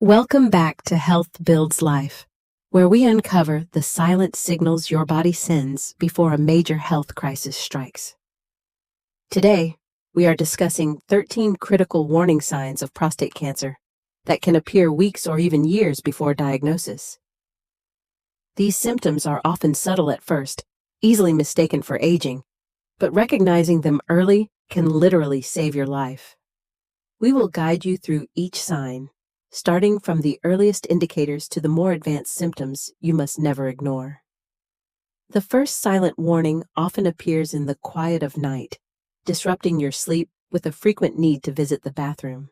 Welcome back to Health Builds Life, where we uncover the silent signals your body sends before a major health crisis strikes. Today, we are discussing 13 critical warning signs of prostate cancer that can appear weeks or even years before diagnosis. These symptoms are often subtle at first, easily mistaken for aging, but recognizing them early can literally save your life. We will guide you through each sign, starting from the earliest indicators to the more advanced symptoms you must never ignore. The first silent warning often appears in the quiet of night, disrupting your sleep with a frequent need to visit the bathroom.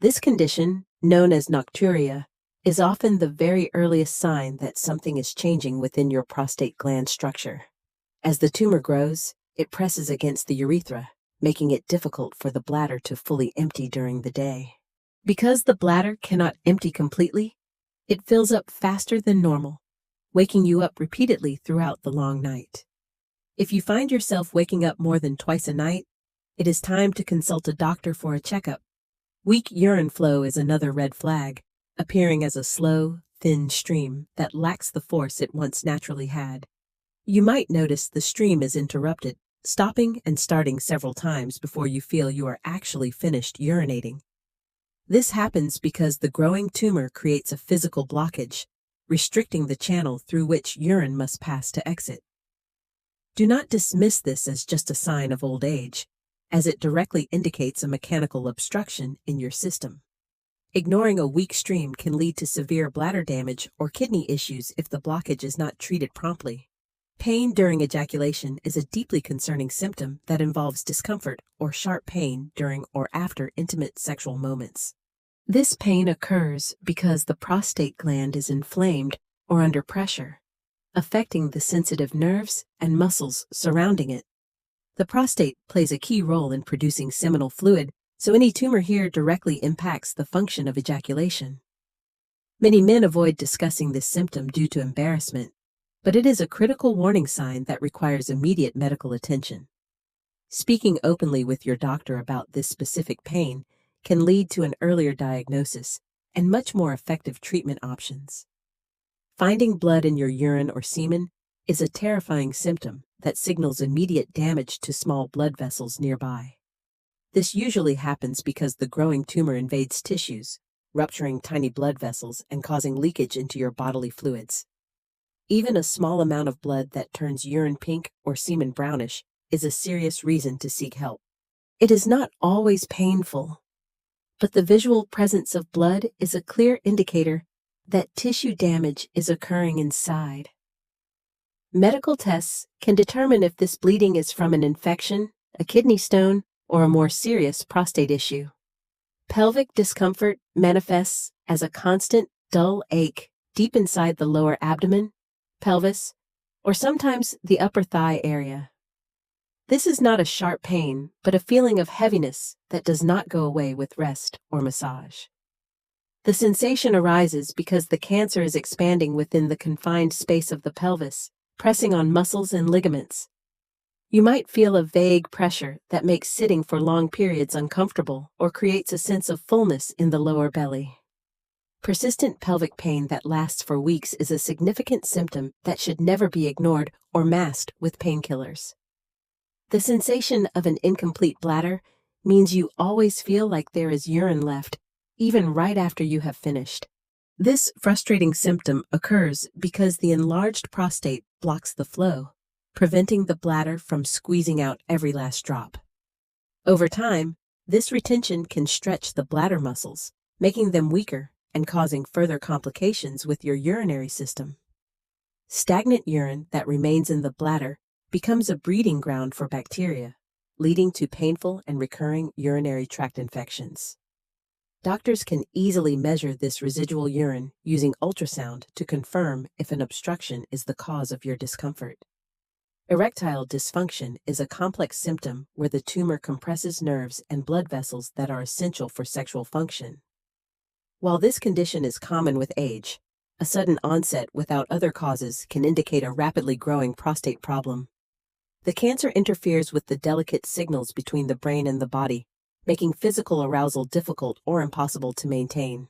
This condition, known as nocturia, is often the very earliest sign that something is changing within your prostate gland structure. As the tumor grows, it presses against the urethra, making it difficult for the bladder to fully empty during the day. Because the bladder cannot empty completely, it fills up faster than normal, waking you up repeatedly throughout the long night. If you find yourself waking up more than twice a night, it is time to consult a doctor for a checkup. Weak urine flow is another red flag, appearing as a slow, thin stream that lacks the force it once naturally had. You might notice the stream is interrupted, stopping and starting several times before you feel you are actually finished urinating. This happens because the growing tumor creates a physical blockage, restricting the channel through which urine must pass to exit. Do not dismiss this as just a sign of old age, as it directly indicates a mechanical obstruction in your system. Ignoring a weak stream can lead to severe bladder damage or kidney issues if the blockage is not treated promptly. Pain during ejaculation is a deeply concerning symptom that involves discomfort or sharp pain during or after intimate sexual moments. This pain occurs because the prostate gland is inflamed or under pressure, affecting the sensitive nerves and muscles surrounding it. The prostate plays a key role in producing seminal fluid, so any tumor here directly impacts the function of ejaculation. Many men avoid discussing this symptom due to embarrassment, but it is a critical warning sign that requires immediate medical attention. Speaking openly with your doctor about this specific pain can lead to an earlier diagnosis and much more effective treatment options. Finding blood in your urine or semen is a terrifying symptom that signals immediate damage to small blood vessels nearby. This usually happens because the growing tumor invades tissues, rupturing tiny blood vessels and causing leakage into your bodily fluids. Even a small amount of blood that turns urine pink or semen brownish is a serious reason to seek help. It is not always painful, but the visual presence of blood is a clear indicator that tissue damage is occurring inside. Medical tests can determine if this bleeding is from an infection, a kidney stone, or a more serious prostate issue. Pelvic discomfort manifests as a constant, dull ache deep inside the lower abdomen, pelvis, or sometimes the upper thigh area. This is not a sharp pain, but a feeling of heaviness that does not go away with rest or massage. The sensation arises because the cancer is expanding within the confined space of the pelvis, pressing on muscles and ligaments. You might feel a vague pressure that makes sitting for long periods uncomfortable or creates a sense of fullness in the lower belly. Persistent pelvic pain that lasts for weeks is a significant symptom that should never be ignored or masked with painkillers. The sensation of an incomplete bladder means you always feel like there is urine left, even right after you have finished. This frustrating symptom occurs because the enlarged prostate blocks the flow, preventing the bladder from squeezing out every last drop. Over time, this retention can stretch the bladder muscles, making them weaker and causing further complications with your urinary system. Stagnant urine that remains in the bladder becomes a breeding ground for bacteria, leading to painful and recurring urinary tract infections. Doctors can easily measure this residual urine using ultrasound to confirm if an obstruction is the cause of your discomfort. Erectile dysfunction is a complex symptom where the tumor compresses nerves and blood vessels that are essential for sexual function. While this condition is common with age, a sudden onset without other causes can indicate a rapidly growing prostate problem. The cancer interferes with the delicate signals between the brain and the body, making physical arousal difficult or impossible to maintain.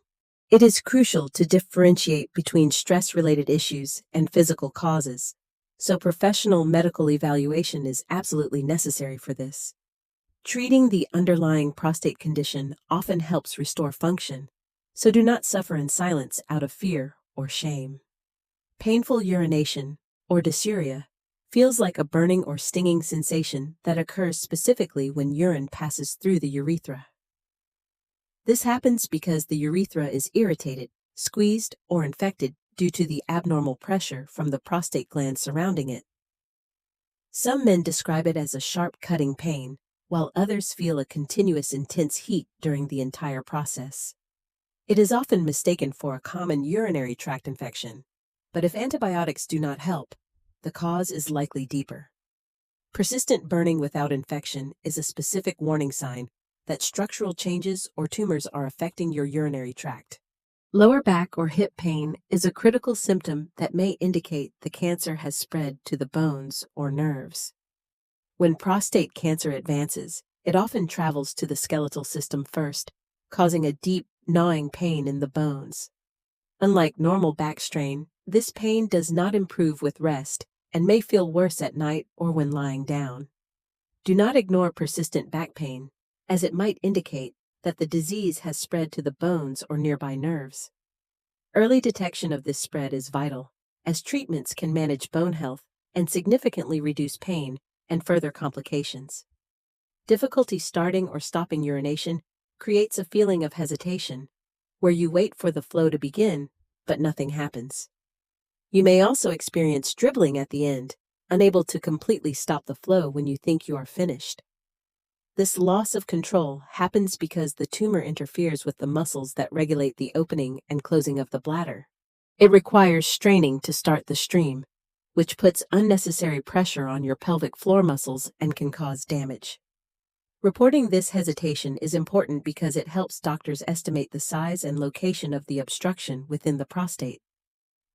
It is crucial to differentiate between stress-related issues and physical causes, so professional medical evaluation is absolutely necessary for this. Treating the underlying prostate condition often helps restore function, so do not suffer in silence out of fear or shame. Painful urination, or dysuria, feels like a burning or stinging sensation that occurs specifically when urine passes through the urethra. This happens because the urethra is irritated, squeezed, or infected due to the abnormal pressure from the prostate gland surrounding it. Some men describe it as a sharp cutting pain, while others feel a continuous intense heat during the entire process. It is often mistaken for a common urinary tract infection, but if antibiotics do not help, the cause is likely deeper. Persistent burning without infection is a specific warning sign that structural changes or tumors are affecting your urinary tract. Lower back or hip pain is a critical symptom that may indicate the cancer has spread to the bones or nerves. When prostate cancer advances, it often travels to the skeletal system first, causing a deep, gnawing pain in the bones. Unlike normal back strain, this pain does not improve with rest and may feel worse at night or when lying down. Do not ignore persistent back pain, as it might indicate that the disease has spread to the bones or nearby nerves. Early detection of this spread is vital, as treatments can manage bone health and significantly reduce pain and further complications. Difficulty starting or stopping urination creates a feeling of hesitation, where you wait for the flow to begin, but nothing happens. You may also experience dribbling at the end, unable to completely stop the flow when you think you are finished. This loss of control happens because the tumor interferes with the muscles that regulate the opening and closing of the bladder. It requires straining to start the stream, which puts unnecessary pressure on your pelvic floor muscles and can cause damage. Reporting this hesitation is important because it helps doctors estimate the size and location of the obstruction within the prostate.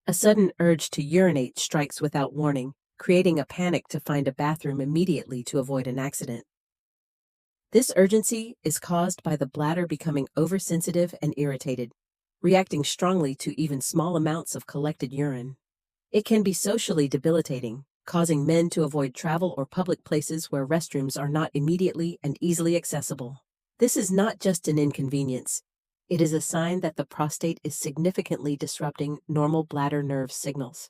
A sudden urge to urinate strikes without warning, creating a panic to find a bathroom immediately to avoid an accident. This urgency is caused by the bladder becoming oversensitive and irritated, reacting strongly to even small amounts of collected urine. It can be socially debilitating, causing men to avoid travel or public places where restrooms are not immediately and easily accessible. This is not just an inconvenience. It is a sign that the prostate is significantly disrupting normal bladder nerve signals.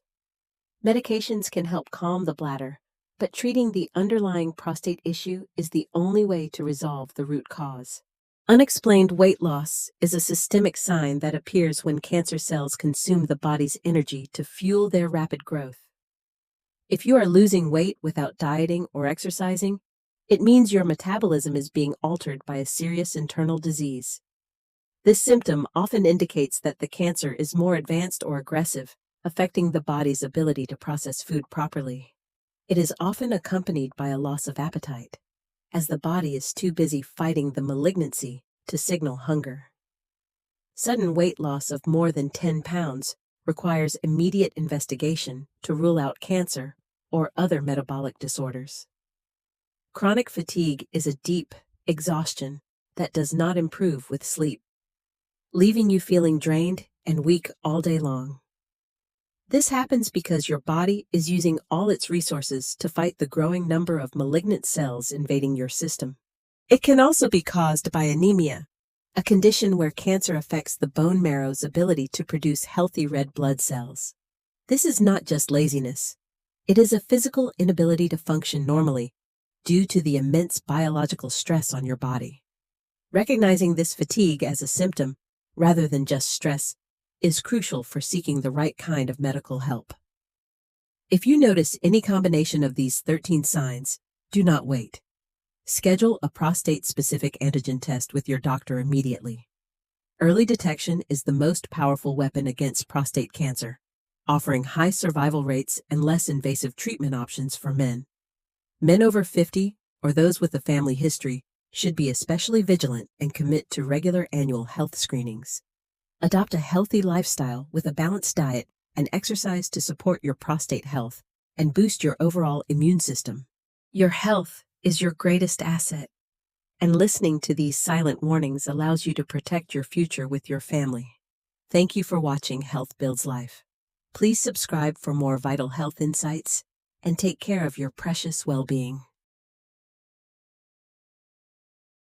Medications can help calm the bladder, but treating the underlying prostate issue is the only way to resolve the root cause. Unexplained weight loss is a systemic sign that appears when cancer cells consume the body's energy to fuel their rapid growth. If you are losing weight without dieting or exercising, it means your metabolism is being altered by a serious internal disease. This symptom often indicates that the cancer is more advanced or aggressive, affecting the body's ability to process food properly. It is often accompanied by a loss of appetite, as the body is too busy fighting the malignancy to signal hunger. Sudden weight loss of more than 10 pounds requires immediate investigation to rule out cancer or other metabolic disorders. Chronic fatigue is a deep exhaustion that does not improve with sleep, leaving you feeling drained and weak all day long. This happens because your body is using all its resources to fight the growing number of malignant cells invading your system. It can also be caused by anemia, a condition where cancer affects the bone marrow's ability to produce healthy red blood cells. This is not just laziness. It is a physical inability to function normally due to the immense biological stress on your body. Recognizing this fatigue as a symptom, rather than just stress, is crucial for seeking the right kind of medical help. If you notice any combination of these 13 signs, do not wait. Schedule a prostate-specific antigen test with your doctor immediately. Early detection is the most powerful weapon against prostate cancer, offering high survival rates and less invasive treatment options for men. Men over 50, or those with a family history, should be especially vigilant and commit to regular annual health screenings. Adopt a healthy lifestyle with a balanced diet and exercise to support your prostate health and boost your overall immune system. Your health is your greatest asset, and listening to these silent warnings allows you to protect your future with your family. Thank you for watching Health Builds Life. Please subscribe for more vital health insights and take care of your precious well-being.